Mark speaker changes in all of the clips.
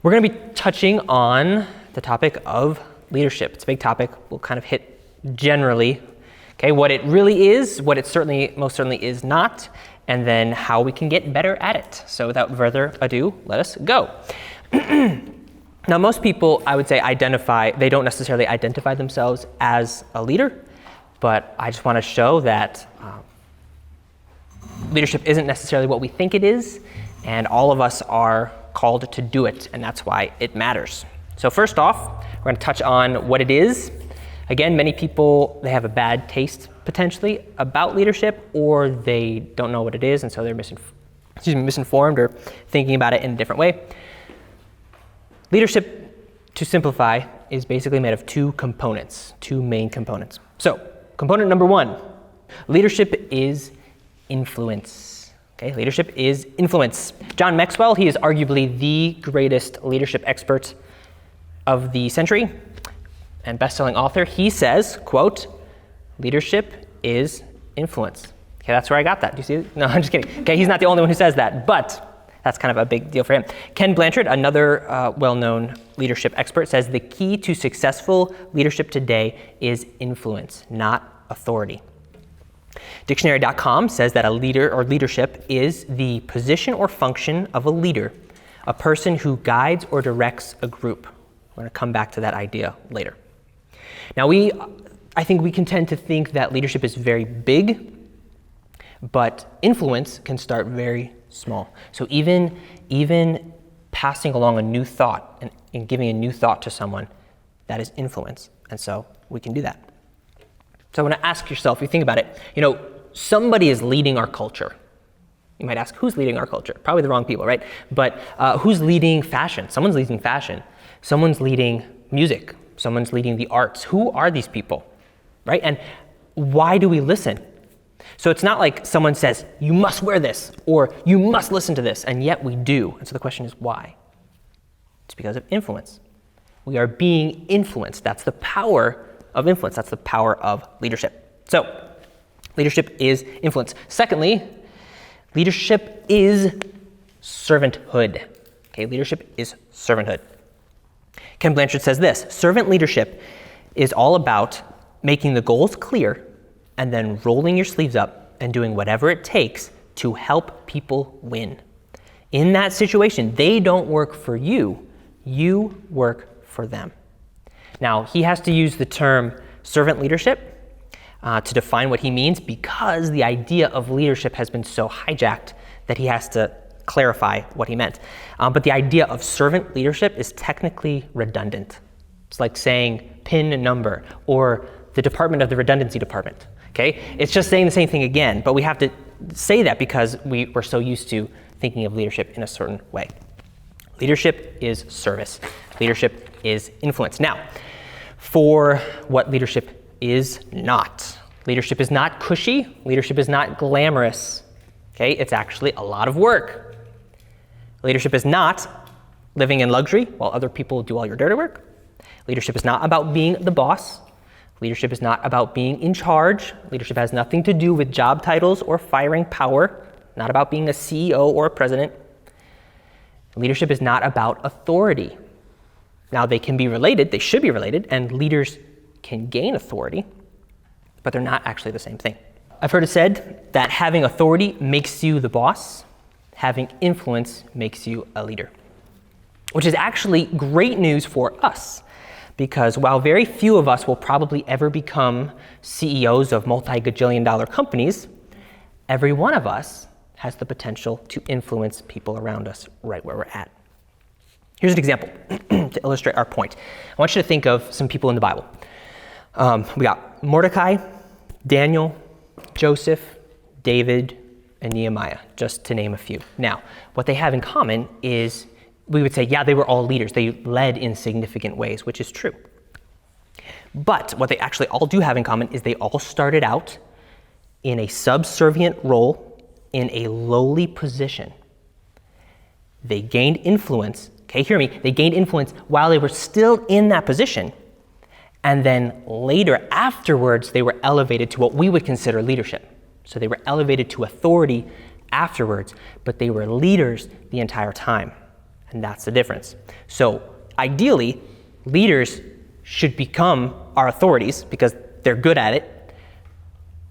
Speaker 1: We're going to be touching on the topic of leadership. It's a big topic. We'll kind of hit generally, okay, what it really is, what it most certainly is not, and then how we can get better at it. So without further ado, let us go. Now, most people, I would say, they don't necessarily identify themselves as a leader, but I just want to show that leadership isn't necessarily what we think it is, and all of us are called to do it, and that's why it matters. So first off, we're going to touch on what it is. Again, many people, they have a bad taste potentially about leadership, or they don't know what it is, and so they're misinformed or thinking about it in a different way. Leadership, to simplify, is basically made of two main components. So, component number one, leadership is influence. Okay, leadership is influence. John Maxwell, he is arguably the greatest leadership expert of the century and best-selling author. He says, quote, "Leadership is influence." Okay, that's where I got that. Do you see it? No, I'm just kidding. Okay, he's not the only one who says that, but that's kind of a big deal for him. Ken Blanchard, another well-known leadership expert, says the key to successful leadership today is influence, not authority. Dictionary.com says that a leader or leadership is the position or function of a leader, a person who guides or directs a group. We're going to come back to that idea later. Now, I think we can tend to think that leadership is very big, but influence can start very small. So even passing along a new thought and giving a new thought to someone, that is influence. And so we can do that. So I want to ask yourself, you think about it, somebody is leading our culture. You might ask, who's leading our culture? Probably the wrong people, right? But who's leading fashion? Someone's leading fashion. Someone's leading music. Someone's leading the arts. Who are these people, right? And why do we listen? So it's not like someone says, you must wear this, or you must listen to this, and yet we do. And so the question is, why? It's because of influence. We are being influenced. That's the power of influence. That's the power of leadership. So, leadership is influence. Secondly, leadership is servanthood. Okay, leadership is servanthood. Ken Blanchard says this: servant leadership is all about making the goals clear and then rolling your sleeves up and doing whatever it takes to help people win. In that situation, they don't work for you, you work for them. Now, he has to use the term servant leadership to define what he means, because the idea of leadership has been so hijacked that he has to clarify what he meant. But the idea of servant leadership is technically redundant. It's like saying PIN number or the department of the redundancy department. Okay? It's just saying the same thing again, but we have to say that because we're so used to thinking of leadership in a certain way. Leadership is service. Leadership is influence. Now, for what leadership is not. Leadership is not cushy. Leadership is not glamorous. Okay? It's actually a lot of work. Leadership is not living in luxury while other people do all your dirty work. Leadership is not about being the boss. Leadership is not about being in charge. Leadership has nothing to do with job titles or firing power. Not about being a CEO or a president. Leadership is not about authority. Now, they can be related, they should be related, and leaders can gain authority, but they're not actually the same thing. I've heard it said that having authority makes you the boss, having influence makes you a leader, which is actually great news for us, because while very few of us will probably ever become CEOs of multi-gajillion-dollar companies, every one of us has the potential to influence people around us right where we're at. Here's an example to illustrate our point. I want you to think of some people in the Bible. We got Mordecai, Daniel, Joseph, David, and Nehemiah, just to name a few. Now, what they have in common is we would say, yeah, they were all leaders. They led in significant ways, which is true. But what they actually all do have in common is they all started out in a subservient role in a lowly position. They gained influence. Okay, hear me. They gained influence while they were still in that position. And then later, afterwards, they were elevated to what we would consider leadership. So they were elevated to authority afterwards, but they were leaders the entire time. And that's the difference. So ideally, leaders should become our authorities because they're good at it.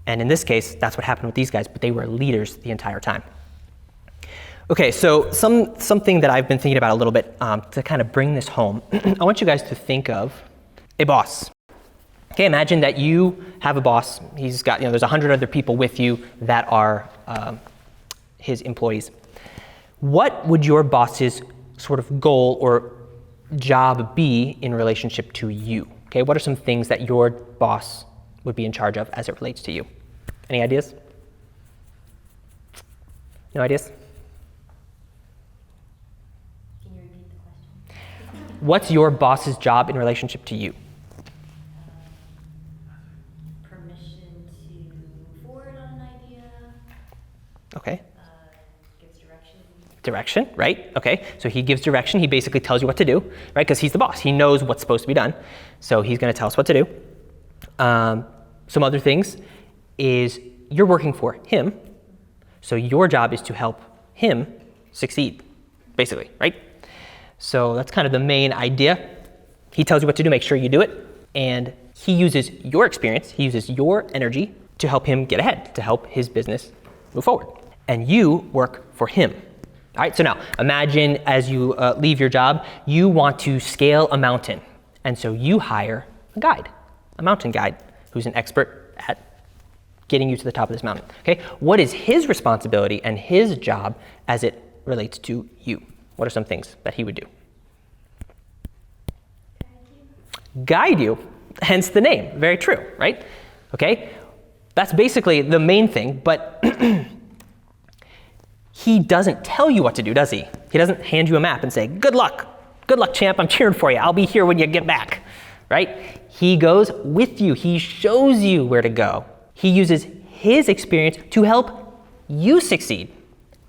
Speaker 1: And in this case, that's what happened with these guys, but they were leaders the entire time. Okay, so something that I've been thinking about a little bit to kind of bring this home. I want you guys to think of a boss. Okay, imagine that you have a boss. He's got, there's 100 other people with you that are his employees. What would your boss's sort of goal or job be in relationship to you? Okay, what are some things that your boss would be in charge of as it relates to you? Any ideas? No ideas?
Speaker 2: Can you repeat the question?
Speaker 1: What's your boss's job in relationship to you?
Speaker 2: Permission to move forward on an idea.
Speaker 1: Okay.
Speaker 2: Gives direction.
Speaker 1: Direction, right? Okay, so he gives direction. He basically tells you what to do, right? Because he's the boss. He knows what's supposed to be done. So he's going to tell us what to do. Some other things is you're working for him. So your job is to help him succeed, basically, right? So that's kind of the main idea. He tells you what to do, make sure you do it. And he uses your experience, he uses your energy to help him get ahead, to help his business move forward. And you work for him. All right, so now imagine as you leave your job, you want to scale a mountain. And so you hire a guide, a mountain guide, who's an expert at getting you to the top of this mountain. Okay, what is his responsibility and his job as it relates to you? What are some things that he would do? Guide you, hence the name. Very true, right? Okay, that's basically the main thing, but he doesn't tell you what to do, does he? He doesn't hand you a map and say, good luck, champ, I'm cheering for you. I'll be here when you get back, right? He goes with you. He shows you where to go. He uses his experience to help you succeed.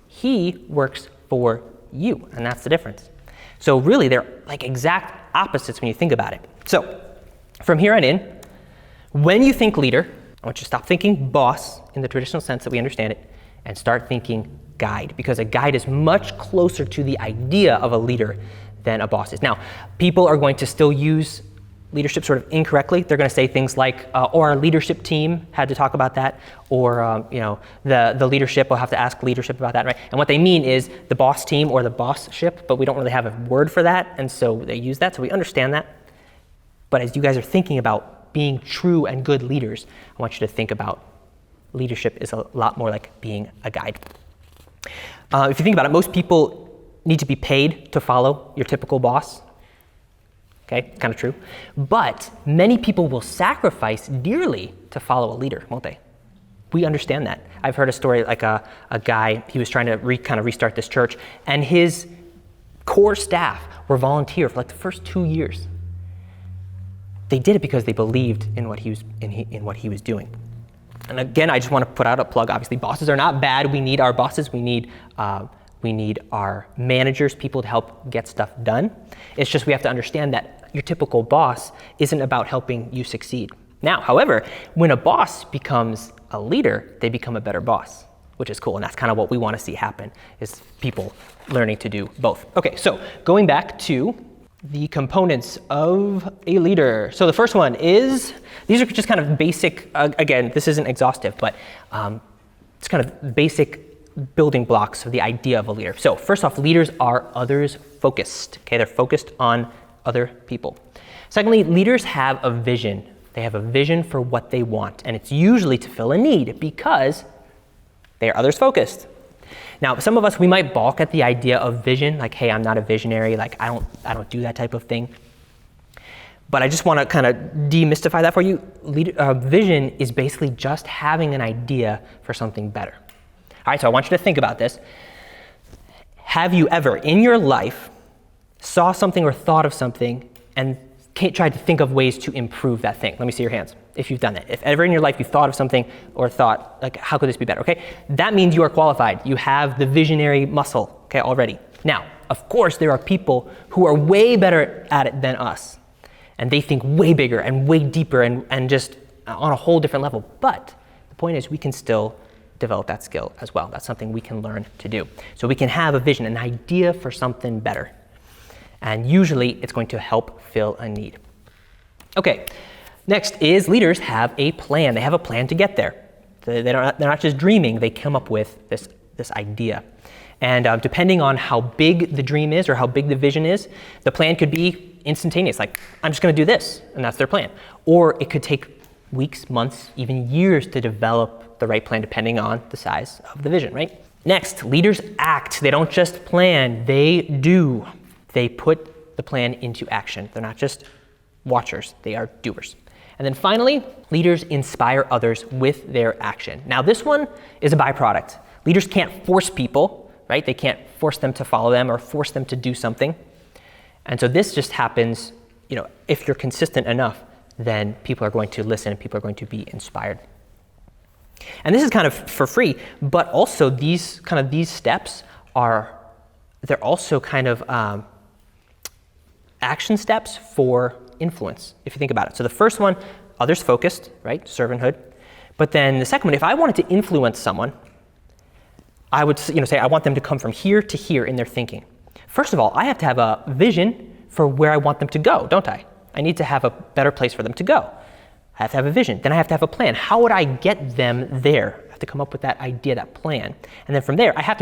Speaker 1: He works for you, and that's the difference. So really, they're like exact opposites when you think about it. So from here on in, when you think leader, I want you to stop thinking boss in the traditional sense that we understand it and start thinking guide, because a guide is much closer to the idea of a leader than a boss is. Now, people are going to still use leadership sort of incorrectly. They're going to say things like, or our leadership team had to talk about that, or the leadership will have to ask leadership about that, right? And what they mean is the boss team or the boss-ship, but we don't really have a word for that, and so they use that, so we understand that. But as you guys are thinking about being true and good leaders, I want you to think about leadership is a lot more like being a guide. If you think about it, most people need to be paid to follow your typical boss. Okay, kind of true. But many people will sacrifice dearly to follow a leader, won't they? We understand that. I've heard a story like a guy, he was trying to kind of restart this church, and his core staff were volunteer for like the first 2 years. They did it because they believed in what he was doing. And again, I just want to put out a plug. Obviously, bosses are not bad. We need our bosses. We need our managers, people to help get stuff done. It's just we have to understand that your typical boss isn't about helping you succeed. Now, however, when a boss becomes a leader, they become a better boss, which is cool. And that's kind of what we want to see happen, is people learning to do both. Okay, so going back to the components of a leader. So the first one is, these are just kind of basic, again, this isn't exhaustive, but it's kind of basic building blocks of the idea of a leader. So first off, leaders are others focused. Okay, they're focused on other people. Secondly, leaders have a vision. They have a vision for what they want, and it's usually to fill a need because they are others focused. Now, some of us, we might balk at the idea of vision, like, hey, I'm not a visionary, like I don't do that type of thing. But I just want to kind of demystify that for you. Vision is basically just having an idea for something better. All right, so I want you to think about this. Have you ever in your life saw something or thought of something and tried to think of ways to improve that thing? Let me see your hands if you've done that. If ever in your life you thought of something or thought, like, how could this be better? Okay, that means you are qualified. You have the visionary muscle, okay, already. Now, of course, there are people who are way better at it than us, and they think way bigger and way deeper and just on a whole different level. But the point is, we can still develop that skill as well. That's something we can learn to do. So we can have a vision, an idea for something better. And usually it's going to help fill a need. Okay, next is leaders have a plan. They have a plan to get there. They're not just dreaming, they come up with this idea. And depending on how big the dream is or how big the vision is, the plan could be instantaneous, like, I'm just gonna do this, and that's their plan. Or it could take weeks, months, even years to develop the right plan depending on the size of the vision, right? Next, leaders act. They don't just plan, they do. They put the plan into action. They're not just watchers, they are doers. And then finally, leaders inspire others with their action. Now this one is a byproduct. Leaders can't force people, right? They can't force them to follow them or force them to do something. And so this just happens, if you're consistent enough, then people are going to listen and people are going to be inspired. And this is kind of for free, but also these steps they're also kind of action steps for influence, if you think about it. So the first one, others focused, right? Servanthood. But then the second one, if I wanted to influence someone, I would say I want them to come from here to here in their thinking. First of all, I have to have a vision for where I want them to go, don't I? I need to have a better place for them to go. I have to have a vision. Then I have to have a plan. How would I get them there? I have to come up with that idea, that plan. And then from there, I have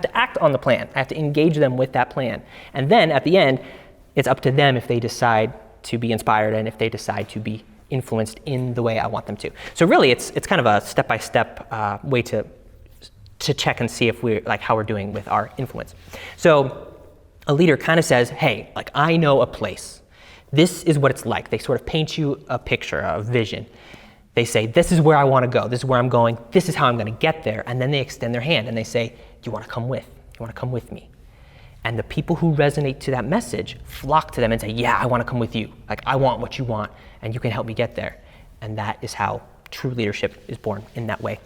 Speaker 1: to act on the plan. I have to engage them with that plan. And then at the end, it's up to them if they decide to be inspired and if they decide to be influenced in the way I want them to. So really, it's kind of a step-by-step way to check and see if how we're doing with our influence. So a leader kind of says, hey, I know a place. This is what it's like. They sort of paint you a picture, a vision. They say, this is where I want to go. This is where I'm going. This is how I'm going to get there. And then they extend their hand and they say, do you want to come with? You want to come with me? And the people who resonate to that message flock to them and say, yeah, I want to come with you. I want what you want, and you can help me get there. And that is how true leadership is born, in that way.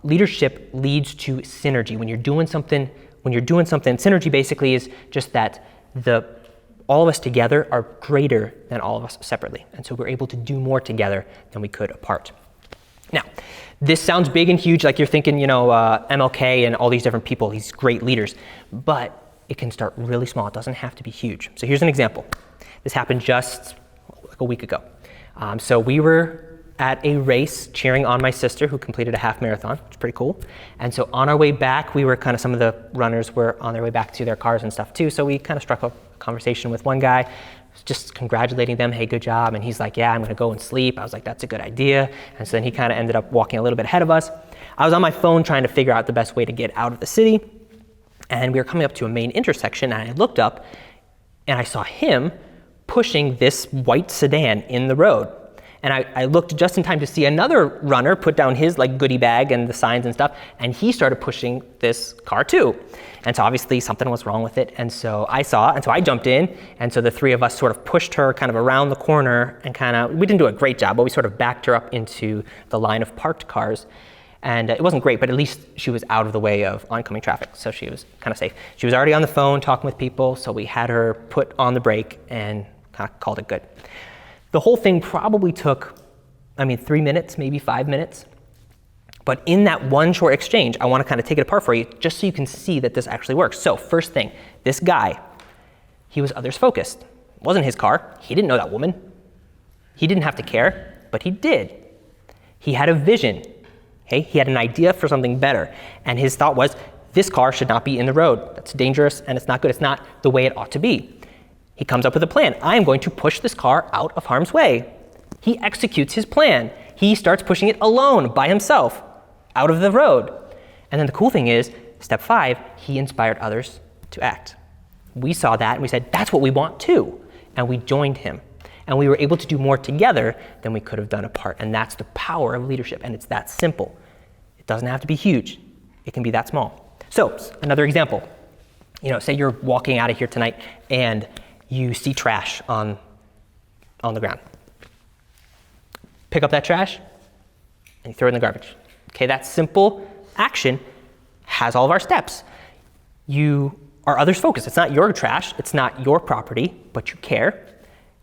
Speaker 1: Leadership leads to synergy. When you're doing something, synergy basically is just that all of us together are greater than all of us separately. And so we're able to do more together than we could apart. Now, this sounds big and huge, like you're thinking, MLK and all these different people, these great leaders, but it can start really small. It doesn't have to be huge. So here's an example. This happened just a week ago. So we were at a race cheering on my sister who completed a half marathon, which is pretty cool. And so on our way back, some of the runners were on their way back to their cars and stuff too. So we kind of struck up a conversation with one guy, just congratulating them, hey, good job. And he's like, yeah, I'm gonna go and sleep. I was like, that's a good idea. And so then he kind of ended up walking a little bit ahead of us. I was on my phone trying to figure out the best way to get out of the city. And we were coming up to a main intersection, and I looked up and I saw him pushing this white sedan in the road. And I looked just in time to see another runner put down his goodie bag and the signs and stuff, and he started pushing this car too. And so obviously something was wrong with it, and so I saw, and so I jumped in, and so the three of us sort of pushed her kind of around the corner, and we didn't do a great job, but we sort of backed her up into the line of parked cars. And it wasn't great, but at least she was out of the way of oncoming traffic, so she was kind of safe. She was already on the phone talking with people, so we had her put on the brake and kind of called it good. The whole thing probably took, 3 minutes, maybe 5 minutes. But in that one short exchange, I want to kind of take it apart for you, just so you can see that this actually works. So first thing, this guy, he was others focused. It wasn't his car. He didn't know that woman. He didn't have to care, but he did. He had a vision. Okay? He had an idea for something better. And his thought was, this car should not be in the road. That's dangerous and it's not good. It's not the way it ought to be. He comes up with a plan. I am going to push this car out of harm's way. He executes his plan. He starts pushing it alone, by himself, out of the road. And then the cool thing is, step 5, he inspired others to act. We saw that and we said, that's what we want too. And we joined him. And we were able to do more together than we could have done apart. And that's the power of leadership. And it's that simple. It doesn't have to be huge. It can be that small. So another example, say you're walking out of here tonight and you see trash on the ground. Pick up that trash and you throw it in the garbage. Okay, that simple action has all of our steps. You are others focused. It's not your trash, it's not your property, but you care.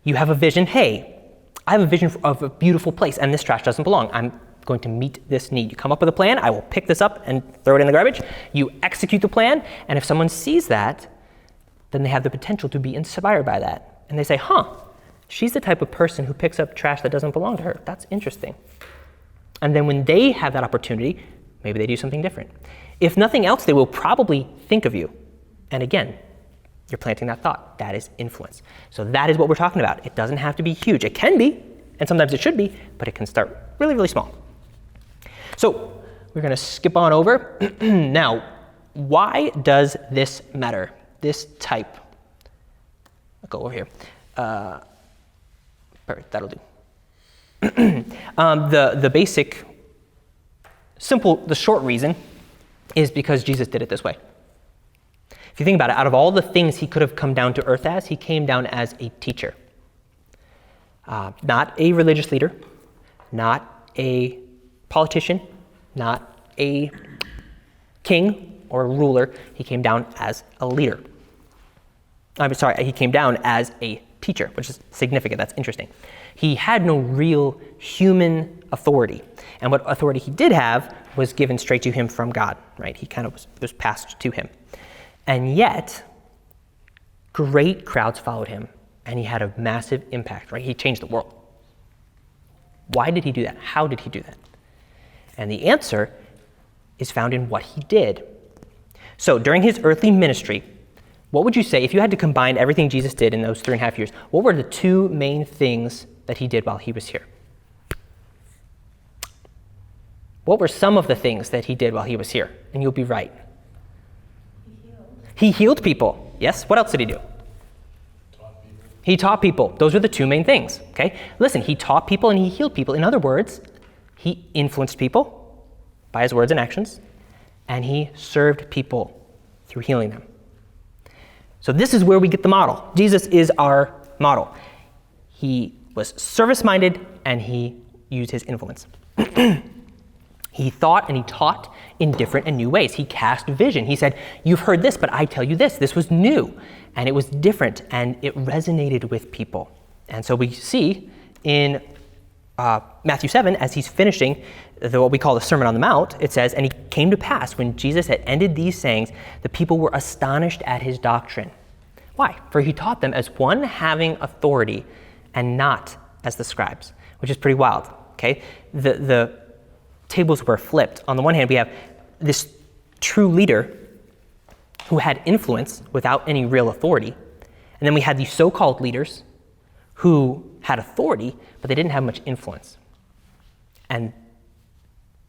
Speaker 1: You have a vision. Hey, I have a vision of a beautiful place and this trash doesn't belong. I'm going to meet this need. You come up with a plan, I will pick this up and throw it in the garbage. You execute the plan, and if someone sees that, then they have the potential to be inspired by that. And they say, she's the type of person who picks up trash that doesn't belong to her. That's interesting. And then when they have that opportunity, maybe they do something different. If nothing else, they will probably think of you. And again, you're planting that thought. That is influence. So that is what we're talking about. It doesn't have to be huge. It can be, and sometimes it should be, but it can start really, really small. So we're going to skip on over. Now, why does this matter? This type. I'll go over here. Perfect, that'll do. The basic, simple, the short reason is because Jesus did it this way. If you think about it, out of all the things he could have come down to earth as, he came down as a teacher. Not a religious leader, not a politician, not a king or a ruler. He came down as a leader. He came down as a teacher, which is significant. That's interesting. He had no real human authority. And what authority he did have was given straight to him from God, right? He kind of was passed to him. And yet, great crowds followed him, and he had a massive impact, right? He changed the world. Why did he do that? How did he do that? And the answer is found in what he did. So during his earthly ministry, what would you say, if you had to combine everything Jesus did in those 3.5 years, what were the two main things that he did while he was here? What were some of the things that he did while he was here? And you'll be right. He healed people. Yes, what else did he do? He taught people. Those are the two main things, okay? Listen, he taught people and he healed people. In other words, he influenced people by his words and actions, and he served people through healing them. So this is where we get the model. Jesus is our model. He was service-minded and he used his influence. He thought and he taught in different and new ways. He cast vision. He said, you've heard this, but I tell you this. This was new and it was different and it resonated with people. And so we see in Matthew 7, as he's finishing what we call the Sermon on the Mount, it says, and it came to pass when Jesus had ended these sayings, the people were astonished at his doctrine. Why? For he taught them as one having authority and not as the scribes, which is pretty wild, okay? The tables were flipped. On the one hand, we have this true leader who had influence without any real authority. And then we had these so-called leaders who had authority, but they didn't have much influence. And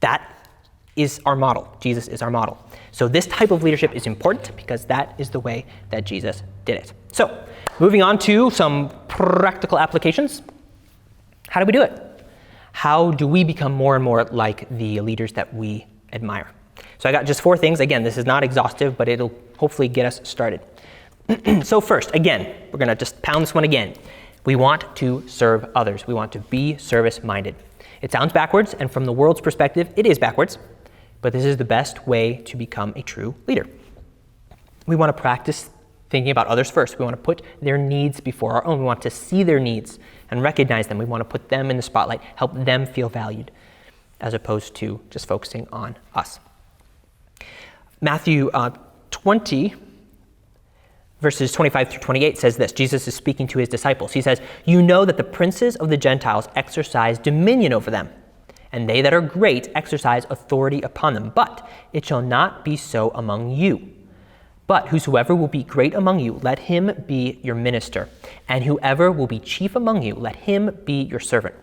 Speaker 1: that is our model. Jesus is our model. So this type of leadership is important because that is the way that Jesus did it. So moving on to some practical applications. How do we do it? How do we become more and more like the leaders that we admire? So I got just 4 things. Again, this is not exhaustive, but it'll hopefully get us started. So first, again, we're going to just pound this one again. We want to serve others. We want to be service-minded. It sounds backwards, and from the world's perspective, it is backwards, but this is the best way to become a true leader. We want to practice thinking about others first. We want to put their needs before our own. We want to see their needs and recognize them. We want to put them in the spotlight, help them feel valued, as opposed to just focusing on us. Matthew 20, verses 25 through 28 says this. Jesus is speaking to his disciples. He says, you know that the princes of the Gentiles exercise dominion over them, and they that are great exercise authority upon them. But it shall not be so among you. But whosoever will be great among you, let him be your minister. And whoever will be chief among you, let him be your servant.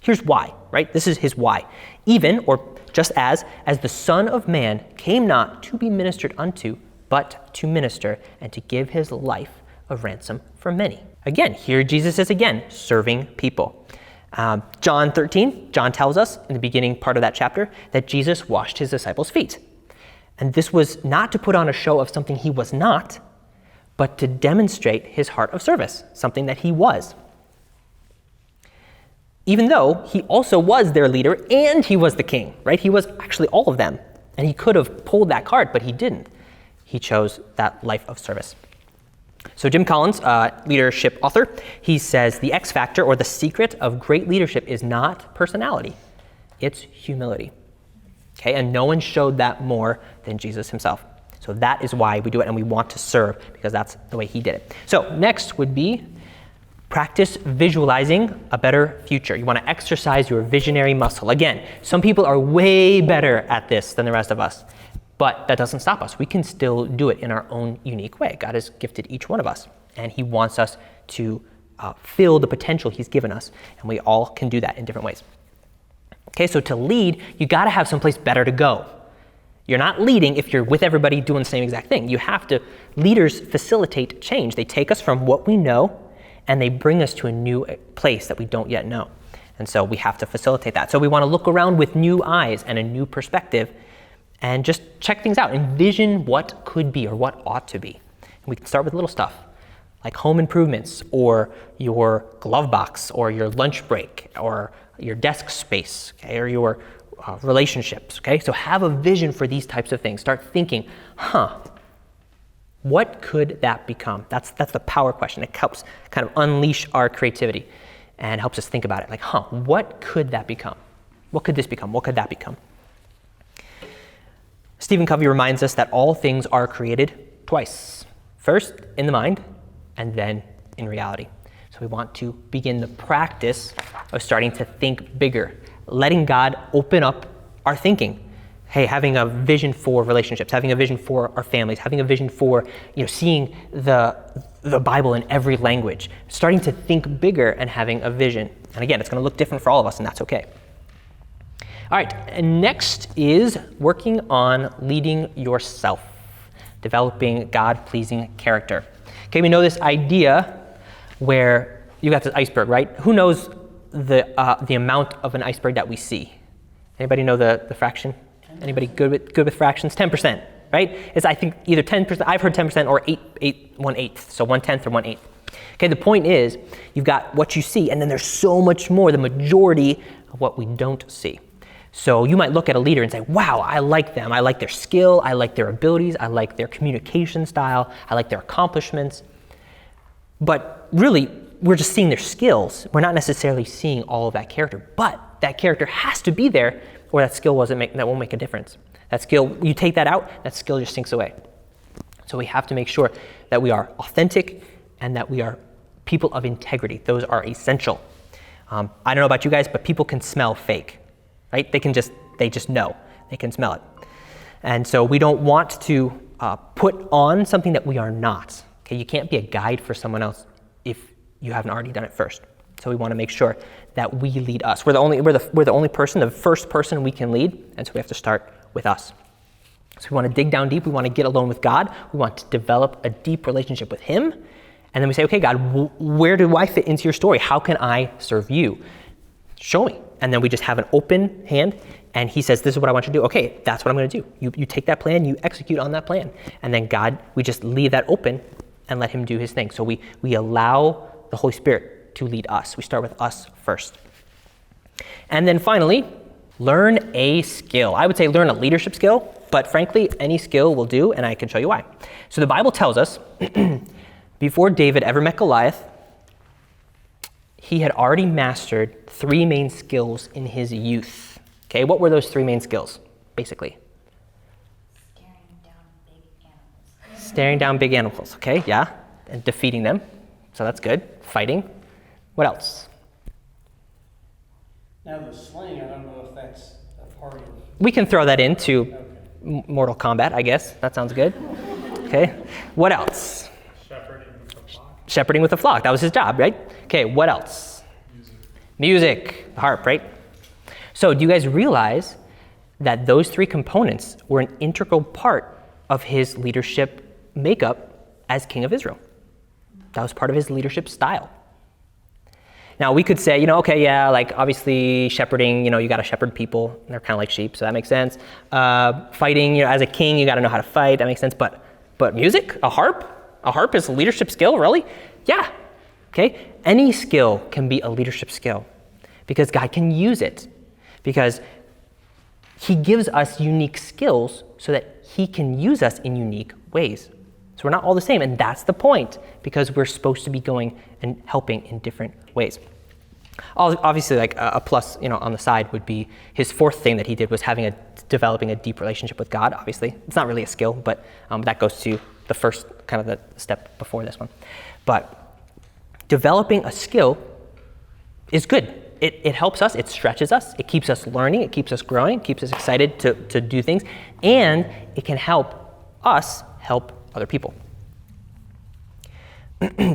Speaker 1: Here's why, right? This is his why. Even, or just as the Son of Man came not to be ministered unto, but to minister and to give his life a ransom for many. Again, here Jesus is again serving people. John 13, John tells us in the beginning part of that chapter that Jesus washed his disciples' feet. And this was not to put on a show of something he was not, but to demonstrate his heart of service, something that he was. Even though he also was their leader and he was the king, right? He was actually all of them. And he could have pulled that card, but he didn't. He chose that life of service. So Jim Collins, leadership author, he says the X factor or the secret of great leadership is not personality, it's humility. Okay, and no one showed that more than Jesus himself. So that is why we do it, and we want to serve because that's the way he did it. So next would be practice visualizing a better future. You want to exercise your visionary muscle. Again, some people are way better at this than the rest of us, but that doesn't stop us. We can still do it in our own unique way. God has gifted each one of us, and he wants us to fill the potential he's given us, and we all can do that in different ways. Okay, so to lead, you got to have someplace better to go. You're not leading if you're with everybody doing the same exact thing. Leaders facilitate change. They take us from what we know and they bring us to a new place that we don't yet know. And so we have to facilitate that. So we want to look around with new eyes and a new perspective and just check things out. Envision what could be or what ought to be. And we can start with little stuff like home improvements or your glove box or your lunch break or your desk space, okay, or your relationships. Okay, so have a vision for these types of things. Start thinking, what could that become? That's the power question. It helps kind of unleash our creativity and helps us think about it. Like, what could that become? What could this become? What could that become? Stephen Covey reminds us that all things are created twice. First in the mind, and then in reality. So we want to begin the practice of starting to think bigger, letting God open up our thinking. Hey, having a vision for relationships, having a vision for our families, having a vision for, seeing the Bible in every language, starting to think bigger and having a vision. And again, it's going to look different for all of us, and that's okay. All right, and next is working on leading yourself, developing God-pleasing character. Okay, we know this idea where you got this iceberg, right? Who knows the amount of an iceberg that we see? Anybody know the fraction? Anybody good with fractions? 10%, right? It's, I think, either 10%, I've heard 10% or 1/8, so 1/10 or 1/8. Okay, the point is, you've got what you see, and then there's so much more, the majority of what we don't see. So you might look at a leader and say, wow, I like them. I like their skill. I like their abilities. I like their communication style. I like their accomplishments. But really, we're just seeing their skills. We're not necessarily seeing all of that character. But that character has to be there, or that skill won't make a difference. That skill, you take that out, that skill just sinks away. So we have to make sure that we are authentic and that we are people of integrity. Those are essential. I don't know about you guys, but people can smell fake, right? They just know. They can smell it. And so we don't want to put on something that we are not. Okay, you can't be a guide for someone else if you haven't already done it first. So we want to make sure that we lead us. We're the only person, the first person we can lead, and so we have to start with us. So we want to dig down deep. We want to get alone with God. We want to develop a deep relationship with Him. And then we say, okay, God, where do I fit into your story? How can I serve you? Show me. And then we just have an open hand, and He says, this is what I want you to do. Okay, that's what I'm going to do. You take that plan, you execute on that plan. And then God, we just leave that open and let Him do His thing. So we allow the Holy Spirit to lead us. We start with us first. And then finally, learn a skill. I would say learn a leadership skill, but frankly, any skill will do, and I can show you why. So the Bible tells us, before David ever met Goliath, he had already mastered 3 main skills in his youth. Okay, what were those 3 main skills, basically? Staring down big animals, okay, yeah, and defeating them. So that's good. Fighting. What else?
Speaker 3: Now the sling, I don't know if that's a part of...
Speaker 1: We can throw that into Mortal Kombat, I guess. That sounds good. Okay. What else?
Speaker 3: Shepherding with a flock.
Speaker 1: Shepherding with a flock. That was his job, right? Okay, what else? Music. The harp, right? So do you guys realize that those 3 components were an integral part of his leadership makeup as king of Israel? That was part of his leadership style. Now we could say, okay, yeah, like obviously shepherding, you got to shepherd people. They're kind of like sheep, so that makes sense. Fighting, as a king, you got to know how to fight. That makes sense. But music, a harp is a leadership skill, really? Yeah. Okay. Any skill can be a leadership skill because God can use it because He gives us unique skills so that He can use us in unique ways. So we're not all the same, and that's the point, because we're supposed to be going and helping in different ways. Obviously, like a plus, on the side would be his fourth thing that he did was developing a deep relationship with God. Obviously, it's not really a skill, but that goes to the first kind of the step before this one. But developing a skill is good. It helps us, it stretches us, it keeps us learning, it keeps us growing, it keeps us excited to do things, and it can help us help other people.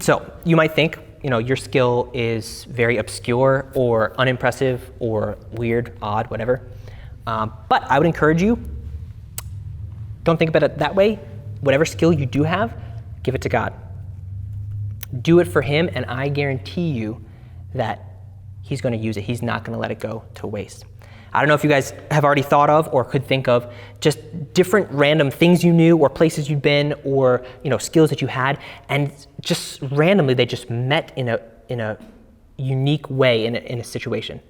Speaker 1: So you might think, your skill is very obscure or unimpressive or weird, odd, whatever. But I would encourage you, don't think about it that way. Whatever skill you do have, give it to God. Do it for him, and I guarantee you that he's going to use it. He's not going to let it go to waste. I don't know if you guys have already thought of or could think of just different random things you knew or places you'd been or skills that you had, and just randomly they just met in a unique way in a situation.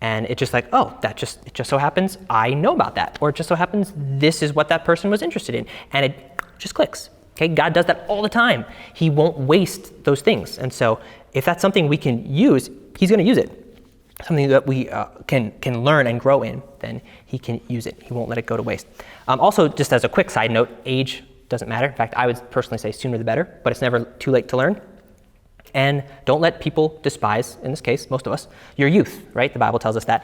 Speaker 1: And it's just like, oh, it just so happens I know about that, or it just so happens this is what that person was interested in, and it just clicks. Okay, God does that all the time. He won't waste those things, and so if that's something we can use, he's going to use it. Something that we can learn and grow in, then he can use it. He won't let it go to waste. Also, just as a quick side note, age doesn't matter. In fact, I would personally say sooner the better, but it's never too late to learn. And don't let people despise, in this case, most of us, your youth, right? The Bible tells us that.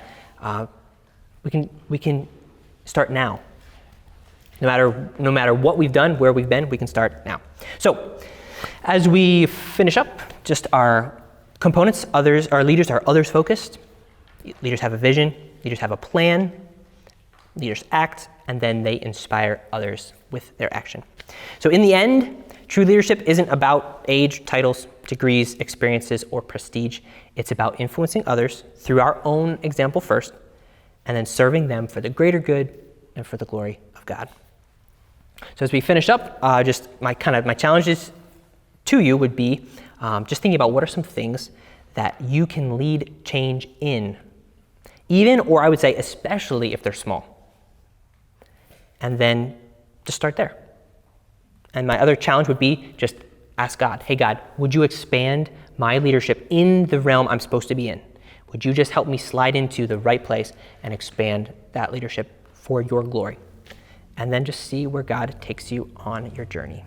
Speaker 1: We can start now. No matter what we've done, where we've been, we can start now. So, as we finish up, just our components, our leaders are others focused. Leaders have a vision, leaders have a plan, leaders act, and then they inspire others with their action. So in the end, true leadership isn't about age, titles, degrees, experiences, or prestige. It's about influencing others through our own example first, and then serving them for the greater good and for the glory of God. So as we finish up, just my challenges to you would be just thinking about what are some things that you can lead change in, even, or I would say especially if they're small. And then just start there. And my other challenge would be just ask God, hey God, would you expand my leadership in the realm I'm supposed to be in? Would you just help me slide into the right place and expand that leadership for your glory? And then just see where God takes you on your journey.